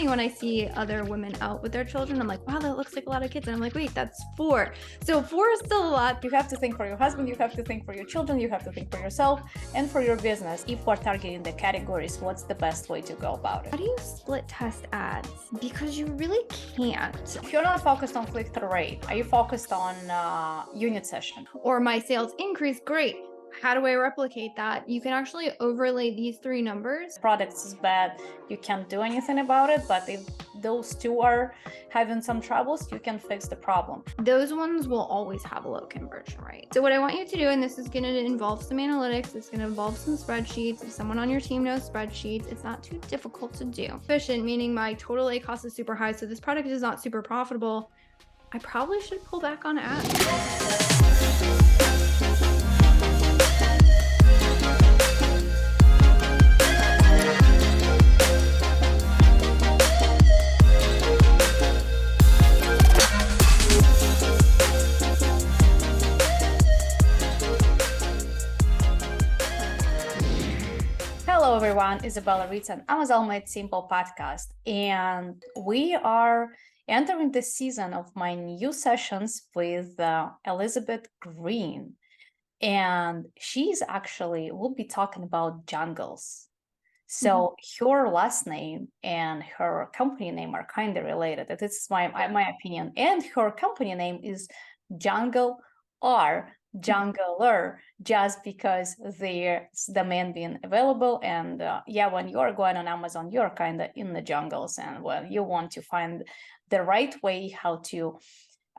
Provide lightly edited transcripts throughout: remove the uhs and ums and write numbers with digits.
funny when I see other women out with their children. I'm like, wow, that looks like a lot of kids. And I'm like, wait, that's 4. So 4 is still a lot. You have to think for your husband, you have to think for your children, you have to think for yourself and for your business. If we're targeting the categories, what's the best way to go about it? How do you split test ads? Because you really can't. If you're not focused on click-through rate, are you focused on unit session? Or my sales increase, great. How do I replicate that? You can actually overlay these 3 numbers. Products is bad, you can't do anything about it, but if those 2 are having some troubles, you can fix the problem. Those ones will always have a low conversion rate. So what I want you to do, and this is going to involve some analytics, it's going to involve some spreadsheets. If someone on your team knows spreadsheets, it's not too difficult to do. Efficient, meaning my total A cost is super high, so this product is not super profitable. I probably should pull back on ads. Hello everyone, Izabella Ritz and Amazon Made Simple podcast, and we are entering the season of my new sessions with Elizabeth Greene, and she's actually, we'll be talking about jungles. So her last name and her company name are kind of related. It's my opinion, and her company name is Jungle or Jungler, just because there's the man being available. And when you're going on Amazon, you're kind of in the jungles, and you want to find the right way how to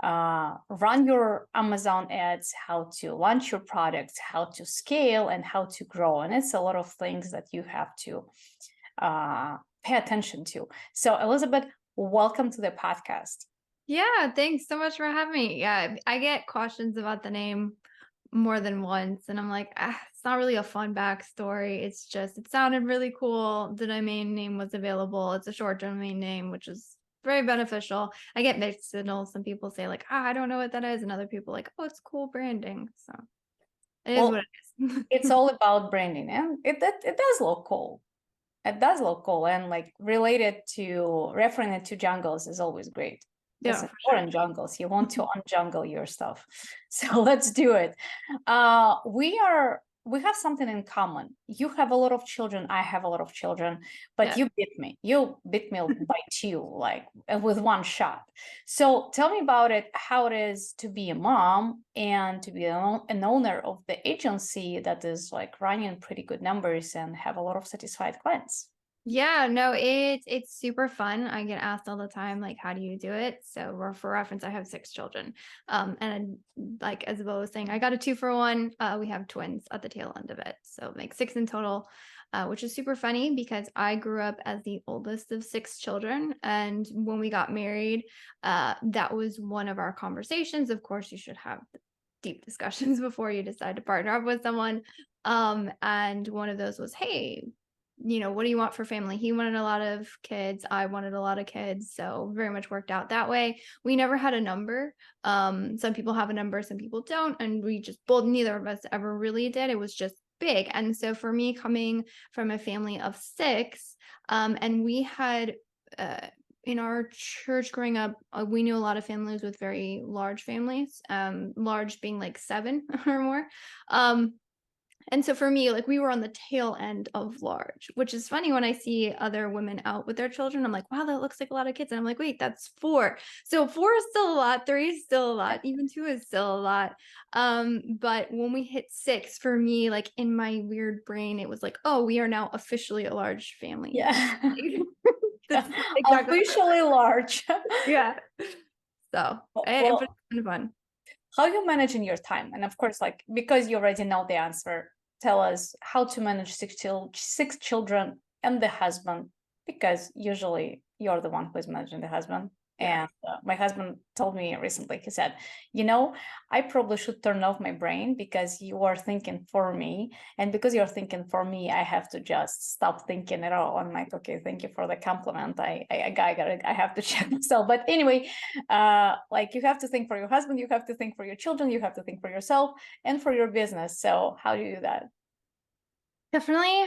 run your Amazon ads, how to launch your products, how to scale, and how to grow. And it's a lot of things that you have to pay attention to. So Elizabeth, welcome to the podcast. Yeah, thanks so much for having me. Yeah, I get questions about the name more than once, and I'm like, it's not really a fun backstory. It's just, it sounded really cool. The domain name was available. It's a short domain name, which is very beneficial. I get mixed signals. Some people say like, I don't know what that is. And other people like, oh, it's cool branding. So it is what it is. It's all about branding, and it does look cool. It does look cool, and like related to referring it to jungles is always great. It's important jungles. You want to unjungle your stuff. So let's do it. We have something in common. You have a lot of children. I have a lot of children, but you beat me. You beat me by 2, like with one shot. So tell me about it, how it is to be a mom and to be an owner of the agency that is like running pretty good numbers and have a lot of satisfied clients. Yeah, no, it's super fun. I get asked all the time, like, how do you do it? So for reference, I have 6 children. And like Izabella was saying, I got a 2-for-1. We have twins at the tail end of it. So make 6 in total, which is super funny because I grew up as the oldest of 6 children. And when we got married, that was one of our conversations. Of course, you should have deep discussions before you decide to partner up with someone. And one of those was, hey, what do you want for family? He wanted a lot of kids. I wanted a lot of kids. So very much worked out that way. We never had a number. Some people have a number, some people don't. And neither of us ever really did. It was just big. And so for me, coming from a family of 6, and we had, in our church growing up, we knew a lot of families with very large families, large being like 7 or more. And so for me, like we were on the tail end of large, which is funny when I see other women out with their children. I'm like, wow, that looks like a lot of kids. And I'm like, wait, that's 4. So 4 is still a lot. 3 is still a lot. Even 2 is still a lot. But when we hit 6, for me, like in my weird brain, it was like, oh, we are now officially a large family. Yeah. Exactly. Officially large. Yeah. So it's been fun. How are you managing your time? And of course, like, because you already know the answer, tell us how to manage 6 children and the husband, because usually you're the one who's managing the husband. And my husband told me recently, he said, I probably should turn off my brain because you are thinking for me. And because you're thinking for me, I have to just stop thinking at all. I'm like, okay, thank you for the compliment. I have to check myself. But anyway, like you have to think for your husband, you have to think for your children, you have to think for yourself and for your business. So how do you do that? Definitely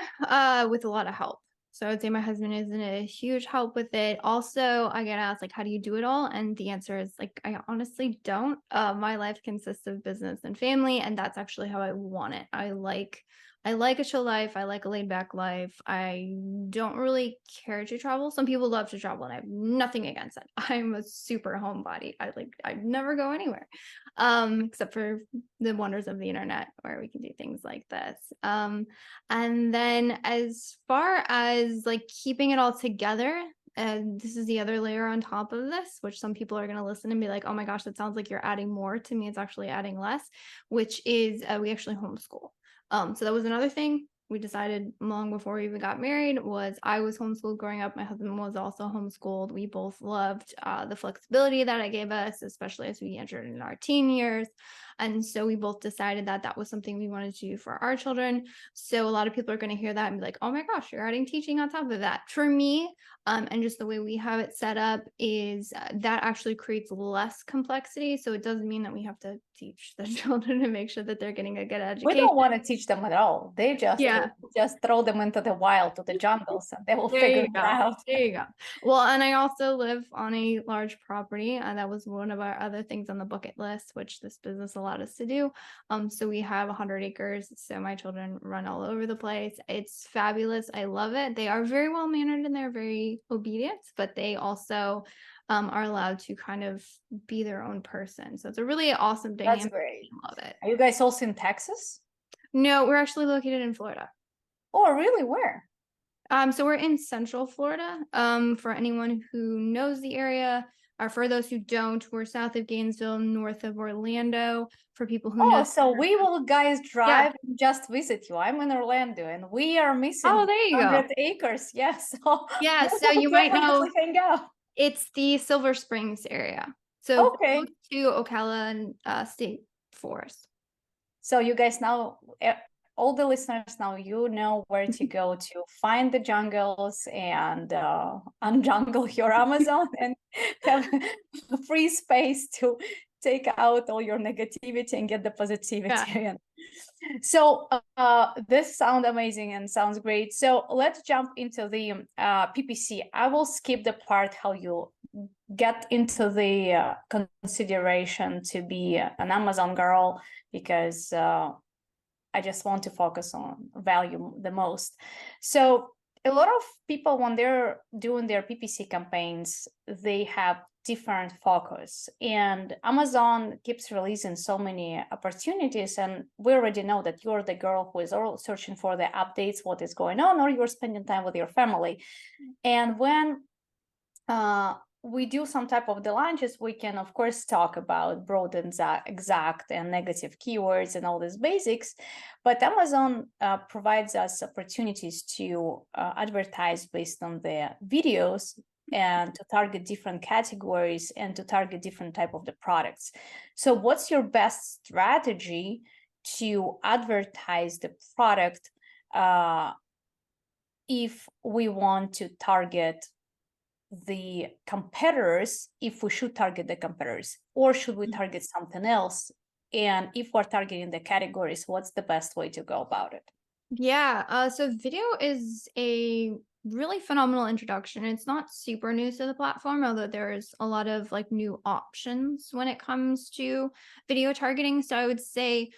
with a lot of help. So I would say my husband is a huge help with it. Also, I get asked like, how do you do it all? And the answer is like, I honestly don't. My life consists of business and family, and that's actually how I want it. I like a chill life. I like a laid back life. I don't really care to travel. Some people love to travel, and I have nothing against it. I'm a super homebody. I never go anywhere, except for the wonders of the internet where we can do things like this. And then as far as like keeping it all together, and this is the other layer on top of this, which some people are going to listen and be like, oh my gosh, that sounds like you're adding more. To me, it's actually adding less, which is we actually homeschool. So that was another thing we decided long before we even got married. Was I was homeschooled growing up. My husband was also homeschooled. We both loved the flexibility that it gave us, especially as we entered in our teen years. And so we both decided that that was something we wanted to do for our children. So a lot of people are going to hear that and be like, oh my gosh, you're adding teaching on top of that. For me, and just the way we have it set up is that actually creates less complexity. So it doesn't mean that we have to teach the children to make sure that they're getting a good We education. don't want to teach them at all. They Yeah. just throw them into the wild, to the jungles, and they will There figure you it go. out. There you go. Well, and I also live on a large property, and that was one of our other things on the bucket list, which this business allowed us to do. So we have 100 acres. So my children run all over the place. It's fabulous. I love it. They are very well mannered and they're very obedient, but they also are allowed to kind of be their own person. So it's a really awesome That's dynamic. great. I love it. Are you guys also in Texas? No, we're actually located in Florida. Oh, really? Where? So we're in Central Florida. For anyone who knows the area, or for those who don't, we're south of Gainesville, north of Orlando. For people who Oh, know, so we will guys yeah. drive and just visit you. I'm in Orlando and we are missing Oh, there you go. 100 acres. Yes. So Yeah, we so will you might know definitely hang out. it's the Silver Springs area. So close Okay. to Ocala and State Forest. So you guys now, all the listeners now, you know where to go to find the jungles and unjungle your Amazon and have free space to take out all your negativity and get the positivity Yeah. in. So this sounds amazing and sounds great. So let's jump into the PPC. I will skip the part how you get into the consideration to be an Amazon girl, because I just want to focus on value the most. So a lot of people, when they're doing their PPC campaigns, they have different focus, and Amazon keeps releasing so many opportunities, and we already know that you're the girl who is all searching for the updates, what is going on, or you're spending time with your family. And when we do some type of the launches, we can of course talk about broad and exact and negative keywords and all these basics, but Amazon provides us opportunities to advertise based on the videos and to target different categories and to target different type of the products. So what's your best strategy to advertise the product if we want to target the competitors, if we should target the competitors, or should we target something else? And if we're targeting the categories, what's the best way to go about it? Yeah, so video is a really phenomenal introduction. It's not super new to the platform, although there's a lot of like new options when it comes to video targeting. So I would say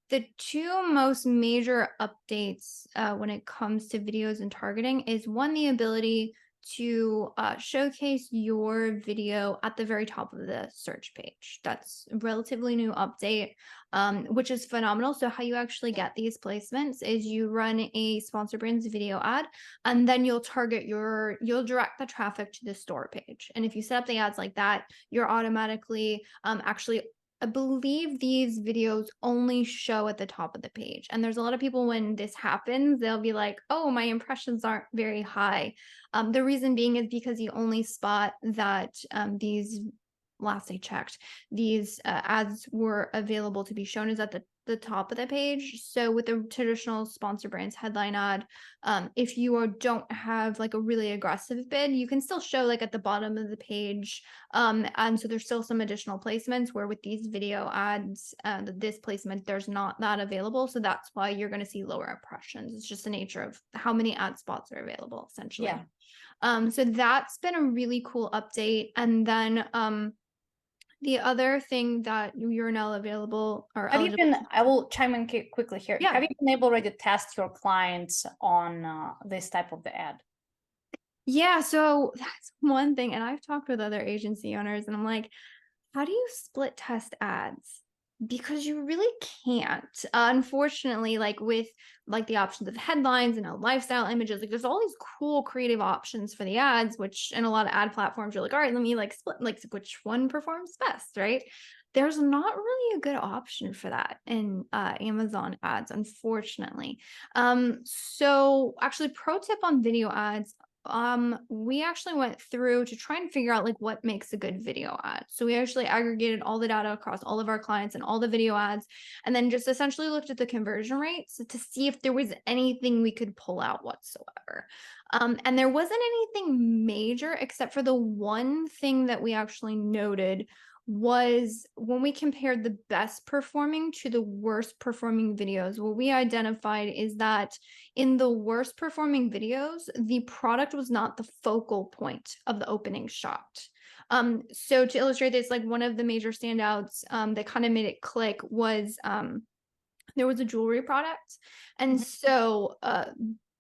the two most major updates when it comes to videos and targeting is one, the ability to showcase your video at the very top of the search page. That's a relatively new update, which is phenomenal. So how you actually get these placements is you run a sponsor brands video ad, and then you'll direct the traffic to the store page. And if you set up the ads like that, you're automatically actually, I believe these videos only show at the top of the page. And there's a lot of people, when this happens, they'll be like, oh, my impressions aren't very high. The reason being is because you only spot that these last I checked, these ads were available to be shown is at the top of the page. So with the traditional sponsor brands headline ad, if don't have like a really aggressive bid, you can still show like at the bottom of the page. And so there's still some additional placements where with these video ads, this placement, there's not that available. So that's why you're going to see lower impressions. It's just the nature of how many ad spots are available, essentially. Yeah. So that's been a really cool update. And then the other thing that you're now available or Have you eligible. been, I will chime in quickly here. Yeah. Have you been able already to test your clients on this type of the ad? Yeah, so that's one thing. And I've talked with other agency owners and I'm like, how do you split test ads? Because you really can't. Unfortunately, like with like the options of headlines and lifestyle images, like there's all these cool creative options for the ads, which in a lot of ad platforms, you're like, all right, let me like split like which one performs best, right? There's not really a good option for that in Amazon ads, unfortunately. So actually pro tip on video ads, we actually went through to try and figure out like what makes a good video ad. So we actually aggregated all the data across all of our clients and all the video ads, and then just essentially looked at the conversion rates to see if there was anything we could pull out whatsoever. And there wasn't anything major except for the one thing that we actually noted was when we compared the best performing to the worst performing videos, what we identified is that in the worst performing videos, the product was not the focal point of the opening shot. So to illustrate this, like one of the major standouts that kind of made it click was there was a jewelry product. And so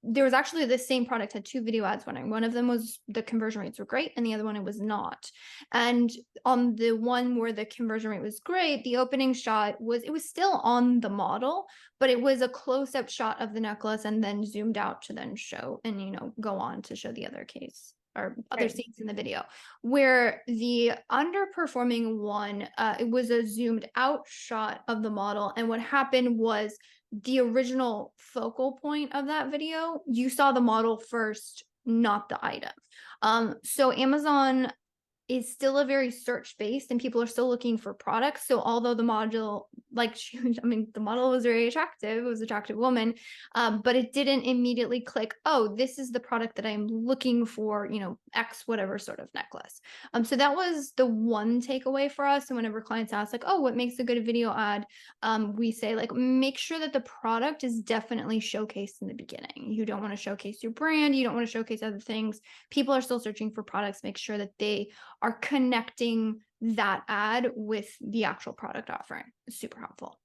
there was actually the same product had two video ads running. One of them was the conversion rates were great and the other one it was not. And on the one where the conversion rate was great, the opening shot was it was still on the model, but it was a close-up shot of the necklace and then zoomed out to then show and go on to show the other case or other Right. scenes in the video. Where the underperforming one, it was a zoomed out shot of the model, and what happened was the original focal point of that video, you saw the model first, not the item. So Amazon is still a very search based and people are still looking for products. So although the model, the model was very attractive, it was an attractive woman, but it didn't immediately click, oh, this is the product that I'm looking for, X whatever sort of necklace. So that was the one takeaway for us. And whenever clients ask like, oh, what makes a good video ad? We say like, make sure that the product is definitely showcased in the beginning. You don't want to showcase your brand. You don't want to showcase other things. People are still searching for products. Make sure that they are connecting that ad with the actual product offering. It's super helpful.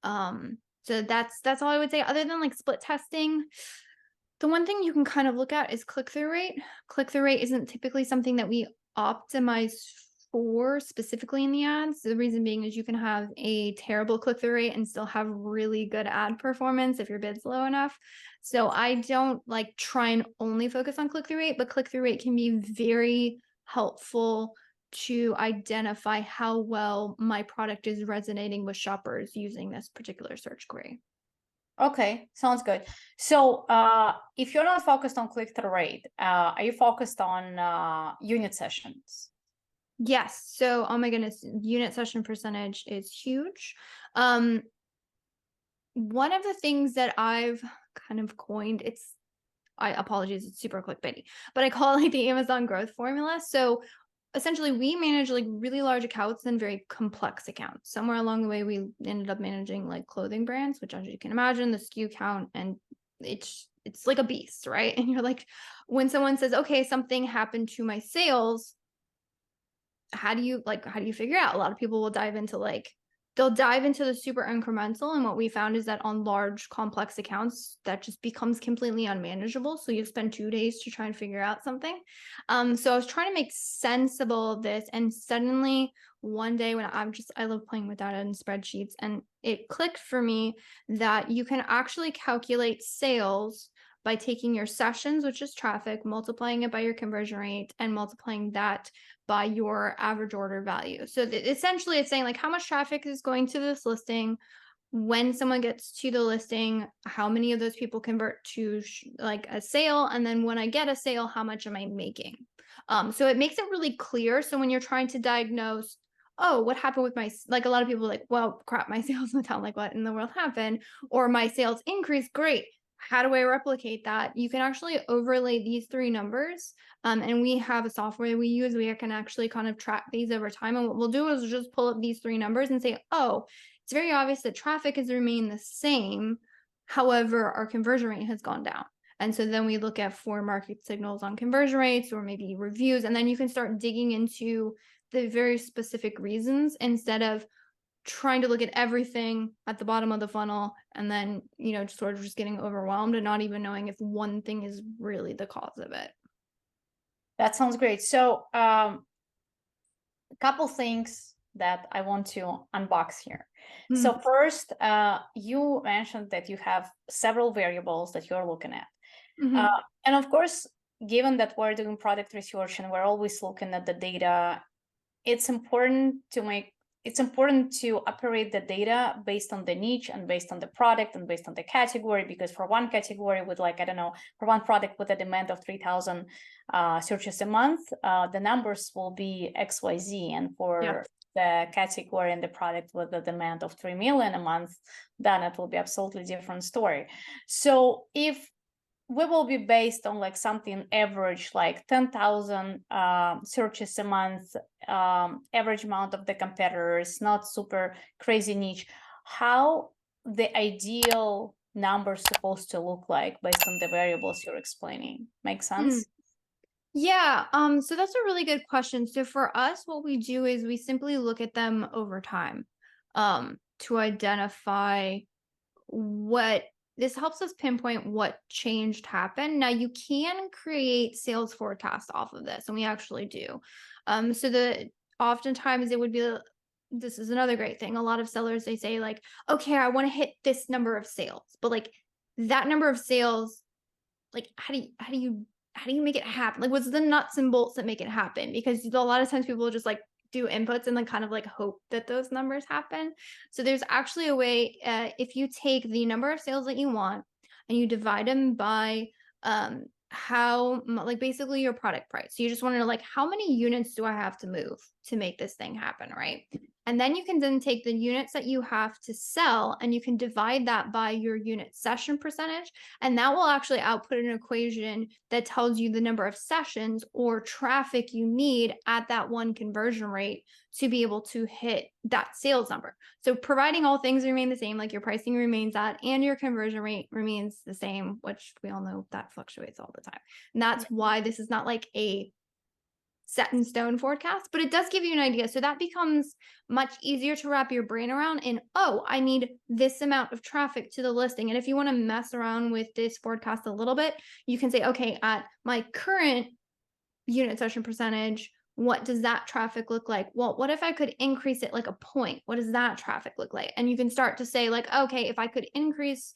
So that's all I would say. Other than like split testing, the one thing you can kind of look at is click-through rate. Click-through rate isn't typically something that we optimize for specifically in the ads. The reason being is you can have a terrible click-through rate and still have really good ad performance if your bid's low enough. So I don't like try and only focus on click-through rate, but click-through rate can be very helpful to identify how well my product is resonating with shoppers using this particular search query. Okay, sounds good. So if you're not focused on click-through rate, are you focused on unit sessions? Yes. So, oh my goodness, unit session percentage is huge. One of the things that I've kind of coined, apologize, it's super clickbaity, but I call it like the Amazon growth formula. So essentially we manage like really large accounts and very complex accounts. Somewhere along the way, we ended up managing like clothing brands, which as you can imagine, the SKU count and it's like a beast, right? And you're like, when someone says, okay, something happened to my sales, how do you figure out? A lot of people will dive into they'll dive into the super incremental. And what we found is that on large complex accounts, that just becomes completely unmanageable. So you spend 2 days to try and figure out something. So I was trying to make sense of all of this. And suddenly one day when I love playing with data and spreadsheets, and it clicked for me that you can actually calculate sales by taking your sessions, which is traffic, multiplying it by your conversion rate and multiplying that by your average order value. So essentially it's saying like how much traffic is going to this listing, when someone gets to the listing, how many of those people convert to like a sale, and then when I get a sale, how much am I making? So it makes it really clear. So when you're trying to diagnose, oh, what happened with like a lot of people are like, well, crap, my sales went down. Like, what in the world happened? Or my sales increased. Great. How do I replicate that? You can actually overlay these three numbers. And we have a software we use. We can actually kind of track these over time. And what we'll do is just pull up these three numbers and say, oh, it's very obvious that traffic has remained the same. However, our conversion rate has gone down. And so then we look at for market signals on conversion rates or maybe reviews. And then you can start digging into the very specific reasons instead of trying to look at everything at the bottom of the funnel and then, sort of just getting overwhelmed and not even knowing if one thing is really the cause of it. That sounds great. So a couple things that I want to unbox here. So first, you mentioned that you have several variables that you're looking at. And of course, given that we're doing product research and we're always looking at the data, it's important to operate the data based on the niche and based on the product and based on the category, because for one category with for one product with a demand of 3,000 searches a month, the numbers will be XYZ. And for the category and the product with a demand of 3 million a month, then it will be absolutely different story. So if we will be based on like something average, like 10,000 searches a month, average amount of the competitors, not super crazy niche, how the ideal number is supposed to look like based on the variables you're explaining. Make sense? Yeah, so that's a really good question. So for us, what we do is we simply look at them over time, to identify this helps us pinpoint what changed happened. Now you can create sales forecasts off of this, and we actually do. So oftentimes it would be, this is another great thing. A lot of sellers, they say like, okay, I want to hit this number of sales, but like that number of sales, like how do you make it happen? Like, what's the nuts and bolts that make it happen? Because a lot of times people just like do inputs and then kind of like hope that those numbers happen. So there's actually a way, if you take the number of sales that you want and you divide them by like basically your product price. So you just want to know like, how many units do I have to move to make this thing happen, right? And then you can then take the units that you have to sell and you can divide that by your unit session percentage. And that will actually output an equation that tells you the number of sessions or traffic you need at that one conversion rate to be able to hit that sales number. So providing all things remain the same, like your pricing remains that and your conversion rate remains the same, which we all know that fluctuates all the time. And that's why this is not like a set in stone forecast, but it does give you an idea. So that becomes much easier to wrap your brain around in, oh, I need this amount of traffic to the listing. And if you want to mess around with this forecast a little bit, you can say, okay, at my current unit session percentage, what does that traffic look like? Well, what if I could increase it like a point? What does that traffic look like? And you can start to say like, okay, if I could increase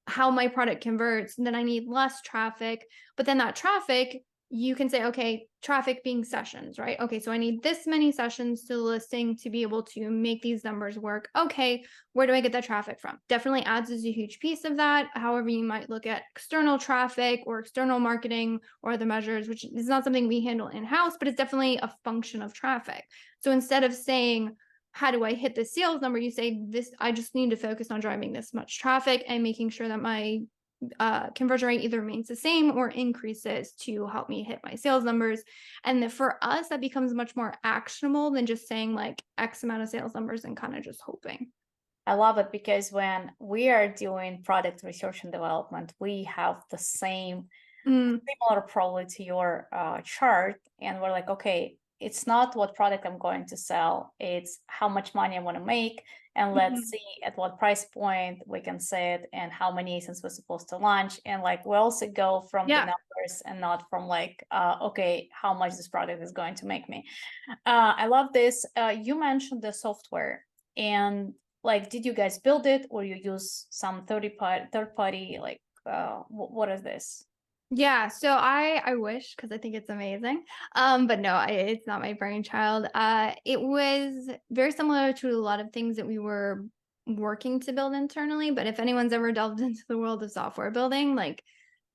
how my product converts, then I need less traffic. But then that traffic, you can say, okay, traffic being sessions, right? Okay, so I need this many sessions to the listing to be able to make these numbers work. Okay, where do I get that traffic from? Definitely ads is a huge piece of that. However, you might look at external traffic or external marketing or other measures, which is not something we handle in-house, but it's definitely a function of traffic. So instead of saying, how do I hit the sales number? You say this, I just need to focus on driving this much traffic and making sure that my conversion rate either remains the same or increases to help me hit my sales numbers. And for us, that becomes much more actionable than just saying like X amount of sales numbers and kind of just hoping. I love it because when we are doing product research and development, we have the same similar probably to your chart, and we're like, okay, it's not what product I'm going to sell, it's how much money I want to make, and let's see at what price point we can say it and how many ASINs we're supposed to launch. And like we also go from the numbers and not from like okay, how much this product is going to make me. I love this. You mentioned the software, and like, did you guys build it or you use some third party? Like what is this? Yeah, so I wish, because I think it's amazing. But no, it's not my brainchild. It was very similar to a lot of things that we were working to build internally, but if anyone's ever delved into the world of software building, like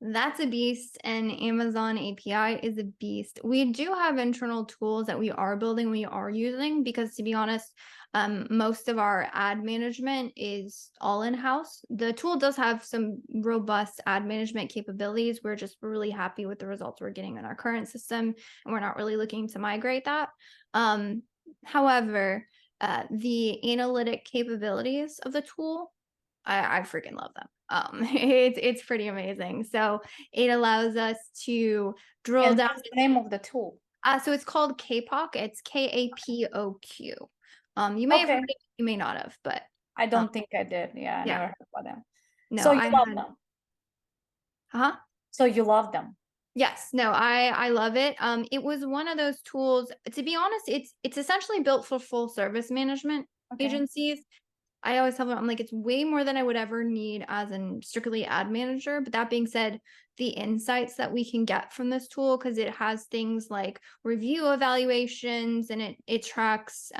that's a beast, and Amazon API is a beast. We do have internal tools that we are building, we are using, because to be honest, most of our ad management is all in-house. The tool does have some robust ad management capabilities. We're just really happy with the results we're getting in our current system, and we're not really looking to migrate that. However, the analytic capabilities of the tool, I freaking love them. It's pretty amazing. So it allows us to drill And down. what's the name of the tool? So it's called KPOC. It's KAPOQ. You may have Okay. heard it, you may not have, but I don't think I did. Yeah, I yeah, never heard about them. no, So you I love had, them. huh? So you love them. Yes, no, I love it. It was one of those tools. To be honest, it's essentially built for full service management Okay. agencies. I always tell them, I'm like, it's way more than I would ever need as an strictly ad manager. But that being said, the insights that we can get from this tool, because it has things like review evaluations, and it tracks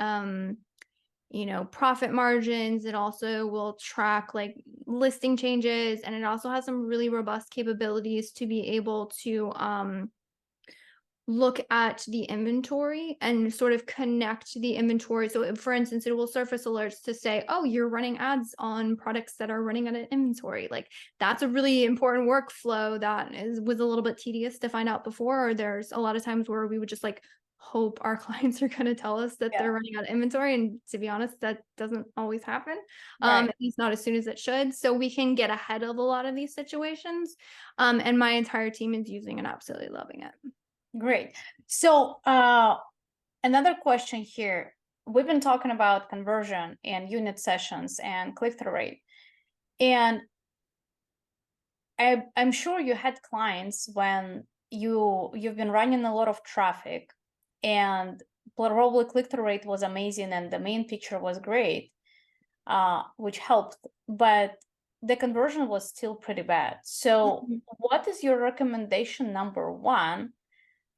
profit margins. It also will track like listing changes, and it also has some really robust capabilities to be able to look at the inventory and sort of connect the inventory. So for instance, it will surface alerts to say, oh, you're running ads on products that are running out of inventory. Like that's a really important workflow that was a little bit tedious to find out before. Or there's a lot of times where we would just like hope our clients are going to tell us that they're running out of inventory. And to be honest, that doesn't always happen. Right. At least not as soon as it should. So we can get ahead of a lot of these situations. And my entire team is using and absolutely loving it. Great. So another question here. We've been talking about conversion and unit sessions and click-through rate. And I'm sure you had clients when you've been running a lot of traffic and probably click-through rate was amazing and the main picture was great, which helped, but the conversion was still pretty bad. So what is your recommendation number one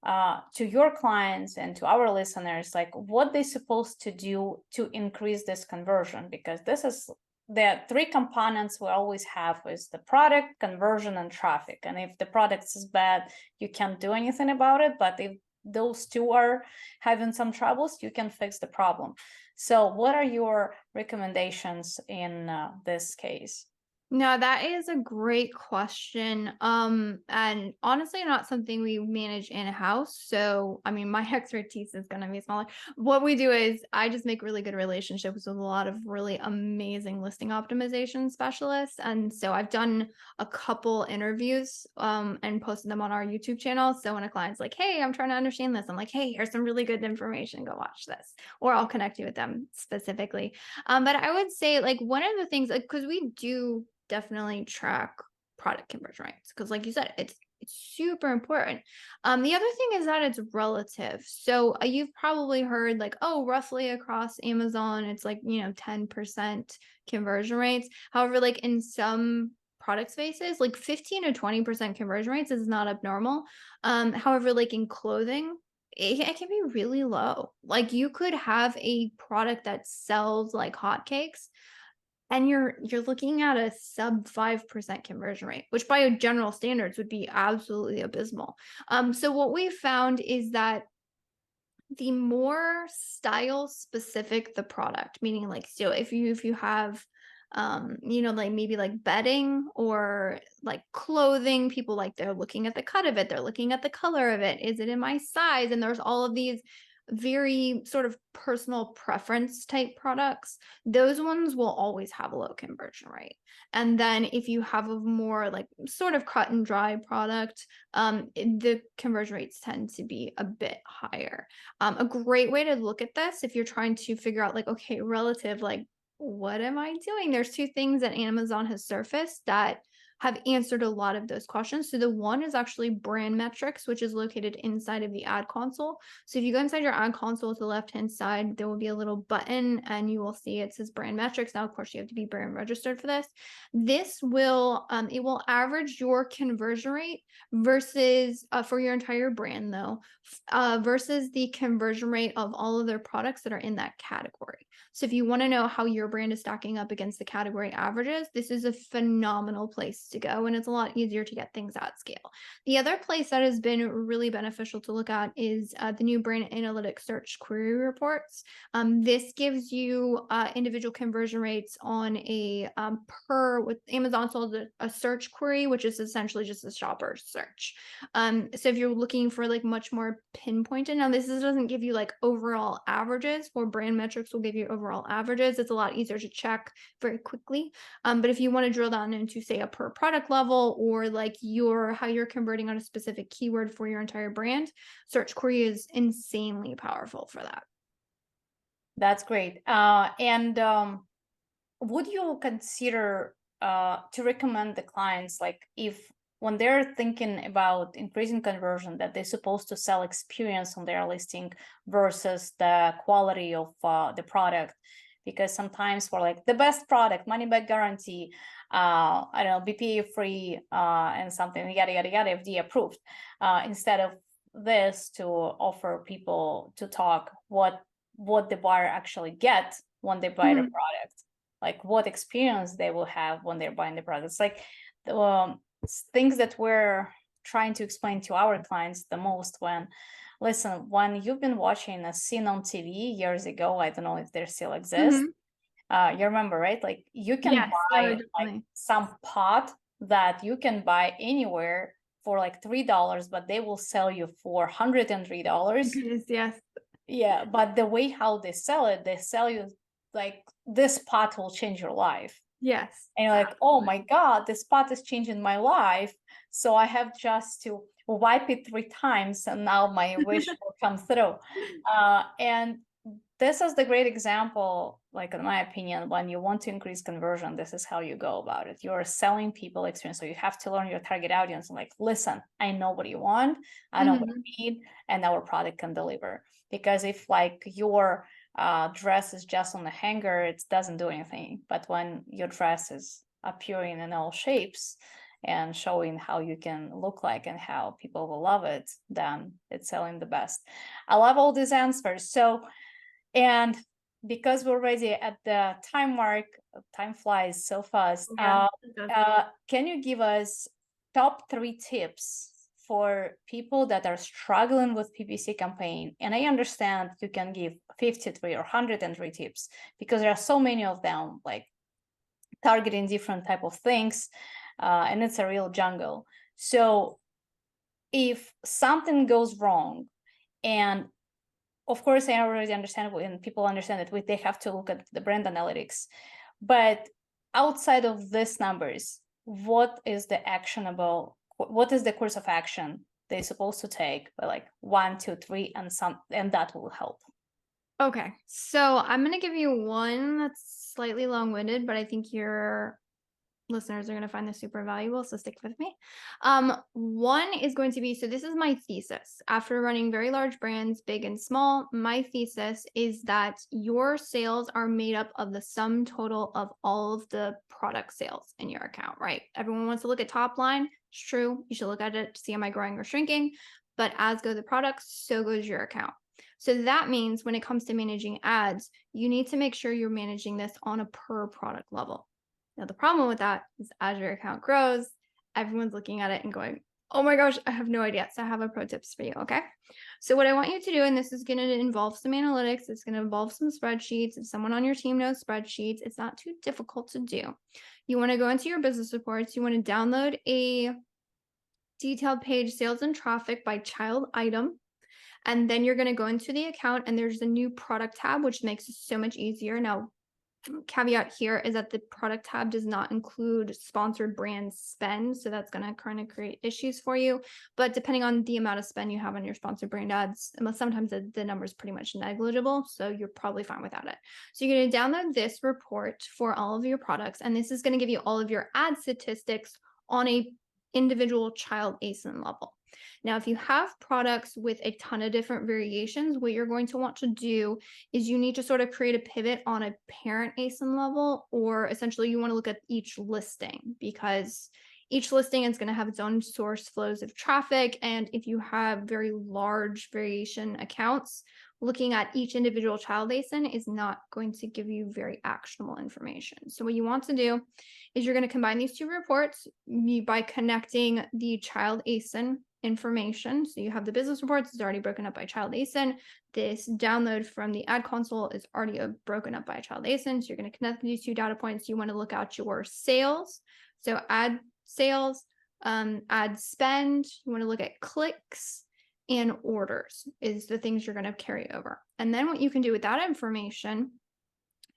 to your clients and to our listeners, like what they're supposed to do to increase this conversion? Because this is the three components we always have is the product, conversion, and traffic. And if the product is bad, you can't do anything about it. But if those two are having some troubles, you can fix the problem. So what are your recommendations in this case? No, that is a great question. And honestly, not something we manage in-house. So, I mean, my expertise is going to be smaller. What we do is I just make really good relationships with a lot of really amazing listing optimization specialists. And so I've done a couple interviews, and posted them on our YouTube channel. So when a client's like, hey, I'm trying to understand this, I'm like, hey, here's some really good information. Go watch this. Or I'll connect you with them specifically. But I would say like one of the things, like, because we do definitely track product conversion rates, because like you said, it's super important. The other thing is that it's relative. So you've probably heard like, oh, roughly across Amazon it's like 10% conversion rates. However, like in some product spaces, like 15 to 20% conversion rates is not abnormal. However, like in clothing, it can be really low. Like you could have a product that sells like hotcakes, and you're looking at a sub 5% conversion rate, which by general standards would be absolutely abysmal. So what we found is that the more style specific the product, meaning like, so if you have like maybe like bedding or like clothing, people like they're looking at the cut of it, they're looking at the color of it, is it in my size? And there's all of these very sort of personal preference type products. Those ones will always have a low conversion rate. And then if you have a more like sort of cut and dry product, the conversion rates tend to be a bit higher. A great way to look at this, if you're trying to figure out like, okay, relative, like what am I doing? There's two things that Amazon has surfaced that have answered a lot of those questions. So the one is actually brand metrics, which is located inside of the ad console. So if you go inside your ad console to the left-hand side, there will be a little button and you will see it says brand metrics. Now, of course, you have to be brand registered for this. This will, it will average your conversion rate versus, for your entire brand though, versus the conversion rate of all of their products that are in that category. So if you want to know how your brand is stacking up against the category averages, this is a phenomenal place to go, and it's a lot easier to get things at scale. The other place that has been really beneficial to look at is the new brand analytics search query reports. This gives you individual conversion rates on a with Amazon sold a search query, which is essentially just a shopper search. So if you're looking for like much more pinpointed, now doesn't give you like overall averages. For brand metrics will give you overall averages. It's a lot easier to check very quickly. But if you want to drill down into say a per product level or like how you're converting on a specific keyword for your entire brand, search query is insanely powerful for that. That's great. Would you consider to recommend the clients, like if when they're thinking about increasing conversion, that they're supposed to sell experience on their listing versus the quality of the product? Because sometimes for like the best product, money back guarantee, I don't know, BPA free and something, yada, yada, yada, FDA approved, instead of this to offer people to talk what the buyer actually get when they buy the product, like what experience they will have when they're buying the product. It's like things that we're trying to explain to our clients the most when you've been watching a scene on TV years ago, I don't know if they still exist. You remember, right? Like you can buy like some pot that you can buy anywhere for like $3, but they will sell you for $103. Yes. Yeah, but the way how they sell you like this pot will change your life. Yes. And you're like, oh my God, this pot is changing my life. So I have just to wipe it 3 times and now my wish will come through. And this is the great example, like in my opinion, when you want to increase conversion, this is how you go about it. You're selling people experience. So you have to learn your target audience and like, listen, I know what you want, I know what you need, and our product can deliver. Because if like your dress is just on the hanger, it doesn't do anything. But when your dress is appearing in all shapes and showing how you can look like and how people will love it, then it's selling the best. I love all these answers. So, and because we're already at the time mark, time flies so fast. Can you give us top 3 tips for people that are struggling with PPC campaign? And I understand you can give 53 or 103 tips because there are so many of them, like targeting different type of things, and it's a real jungle. So if something goes wrong, and of course, I already understand when people understand that they have to look at the brand analytics. But outside of these numbers, what is the course of action they're supposed to take? Like 1, 2, 3, and that will help. Okay, so I'm going to give you one that's slightly long-winded, but I think your listeners are going to find this super valuable, so stick with me. One is going to be, so this is my thesis. After running very large brands, big and small, my thesis is that your sales are made up of the sum total of all of the product sales in your account, right? Everyone wants to look at top line. It's true. You should look at it to see am I growing or shrinking, but as go the products, so goes your account. So that means when it comes to managing ads, you need to make sure you're managing this on a per product level. Now, the problem with that is as your account grows, everyone's looking at it and going, oh my gosh, I have no idea. So I have a pro tips for you, okay? So what I want you to do, and this is going to involve some analytics, it's going to involve some spreadsheets. If someone on your team knows spreadsheets, it's not too difficult to do. You want to go into your business reports. You want to download a detailed page, sales and traffic by child item. And then you're going to go into the account and there's a new product tab, which makes it so much easier. Now, caveat here is that the product tab does not include sponsored brand spend. So that's going to kind of create issues for you. But depending on the amount of spend you have on your sponsored brand ads, sometimes the number is pretty much negligible. So you're probably fine without it. So you're going to download this report for all of your products. And this is going to give you all of your ad statistics on a individual child ASIN level. Now, if you have products with a ton of different variations, what you're going to want to do is you need to sort of create a pivot on a parent ASIN level, or essentially you want to look at each listing, because each listing is going to have its own source flows of traffic. And if you have very large variation accounts, looking at each individual child ASIN is not going to give you very actionable information. So what you want to do is you're going to combine these two reports by connecting the child ASIN information. So you have the business reports, it's already broken up by child ASIN. This download from the ad console is already broken up by child ASIN. So you're going to connect these two data points. You want to look at your sales. So ad sales, ad spend, you want to look at clicks, and orders is the things you're going to carry over. And then what you can do with that information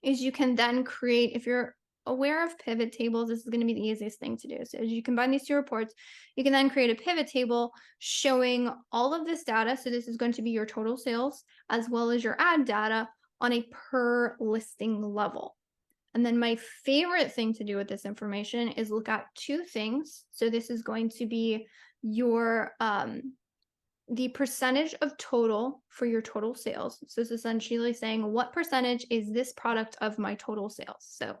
is you can then create, if you're aware of pivot tables, this is going to be the easiest thing to do. So as you combine these two reports, you can then create a pivot table showing all of this data. So this is going to be your total sales as well as your ad data on a per listing level. And then my favorite thing to do with this information is look at two things. So this is going to be your the percentage of total for your total sales. So it's essentially saying what percentage is this product of my total sales. So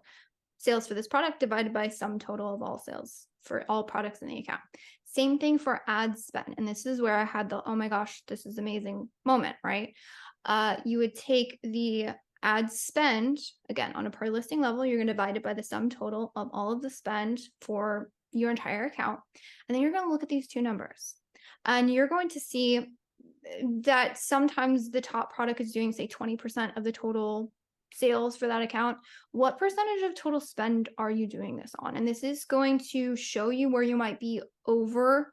sales for this product divided by sum total of all sales for all products in the account. Same thing for ad spend. And this is where I had the, oh my gosh, this is amazing moment, right? You would take the ad spend, again, on a per listing level, you're going to divide it by the sum total of all of the spend for your entire account. And then you're going to look at these two numbers. And you're going to see that sometimes the top product is doing, say, 20% of the total sales for that account. What percentage of total spend are you doing this on? And this is going to show you where you might be over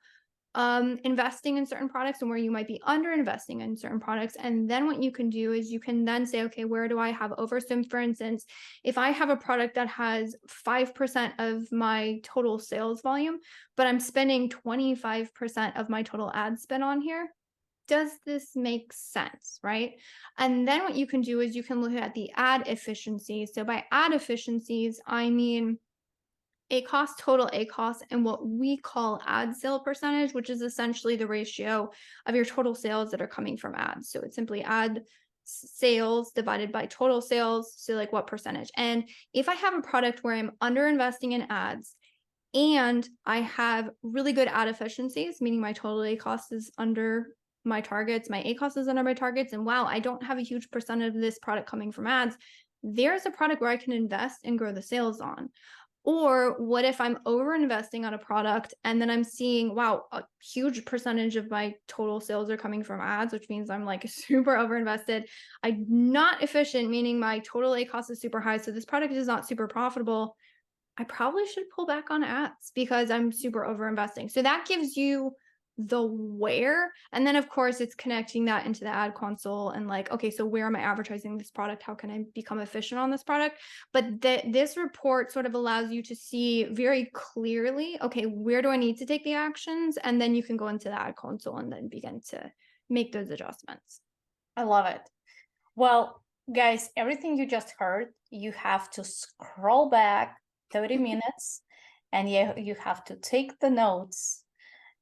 investing in certain products and where you might be under investing in certain products. And then what you can do is you can then say, okay, where do I have over? So for instance, if I have a product that has 5% of my total sales volume, but I'm spending 25% of my total ad spend on here, does this make sense, right? And then what you can do is you can look at the ad efficiency. So by ad efficiencies, I mean ACoS, total ACoS, and what we call ad sale percentage, which is essentially the ratio of your total sales that are coming from ads. So it's simply ad sales divided by total sales. So like what percentage? And if I have a product where I'm under investing in ads and I have really good ad efficiencies, meaning my total ACoS is under my targets, my ACoS is under my targets, and wow, I don't have a huge percentage of this product coming from ads, there's a product where I can invest and grow the sales on. Or what if I'm over investing on a product and then I'm seeing, wow, a huge percentage of my total sales are coming from ads, which means I'm like super over invested. I'm not efficient, meaning my total ACoS is super high. So this product is not super profitable. I probably should pull back on ads because I'm super over investing. So that gives you the where. And then of course it's connecting that into the ad console and like, okay, so where am I advertising this product? How can I become efficient on this product? But this report sort of allows you to see very clearly, okay, where do I need to take the actions? And then you can go into the ad console and then begin to make those adjustments. I love it. Well, guys, everything you just heard, you have to scroll back 30 minutes and you have to take the notes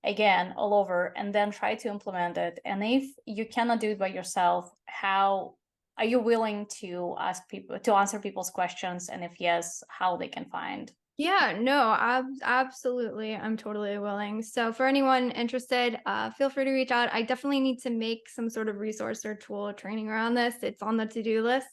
again all over and then try to implement it. And if you cannot do it by yourself, how are you willing to ask people to answer people's questions? And if yes, how they can find? Yeah, no, absolutely. I'm totally willing. So for anyone interested, feel free to reach out. I definitely need to make some sort of resource or tool or training around this. It's on the to-do list.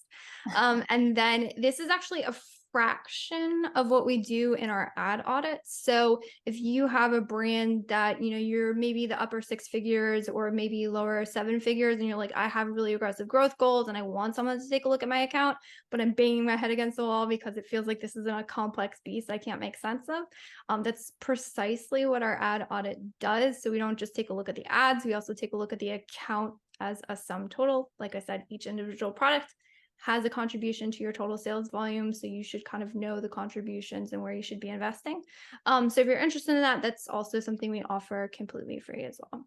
And then this is actually a fraction of what we do in our ad audits. So if you have a brand that, you know, you're maybe the upper six figures or maybe lower seven figures, and you're like, I have really aggressive growth goals and I want someone to take a look at my account, but I'm banging my head against the wall because it feels like this is a complex beast I can't make sense of. That's precisely what our ad audit does. So we don't just take a look at the ads, we also take a look at the account as a sum total. Like I said, each individual product has a contribution to your total sales volume. So you should kind of know the contributions and where you should be investing. So if you're interested in that, that's also something we offer completely free as well.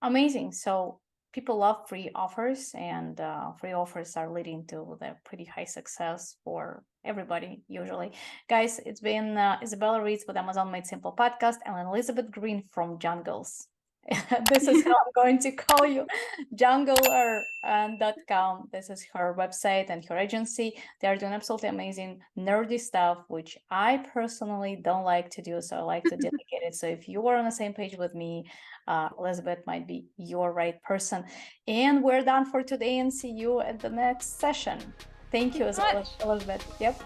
Amazing. So people love free offers, and free offers are leading to the pretty high success for everybody usually. Guys, it's been Izabella Ritz with Amazon Made Simple podcast and Elizabeth Greene from Jungles. This is how I'm going to call you, jungler.com. This is her website and her agency. They are doing absolutely amazing nerdy stuff, which I personally don't like to do, so I like to delegate it. So if you are on the same page with me, Elizabeth might be your right person. And we're done for today, and see you at the next session. Thank you, Elizabeth. Yep.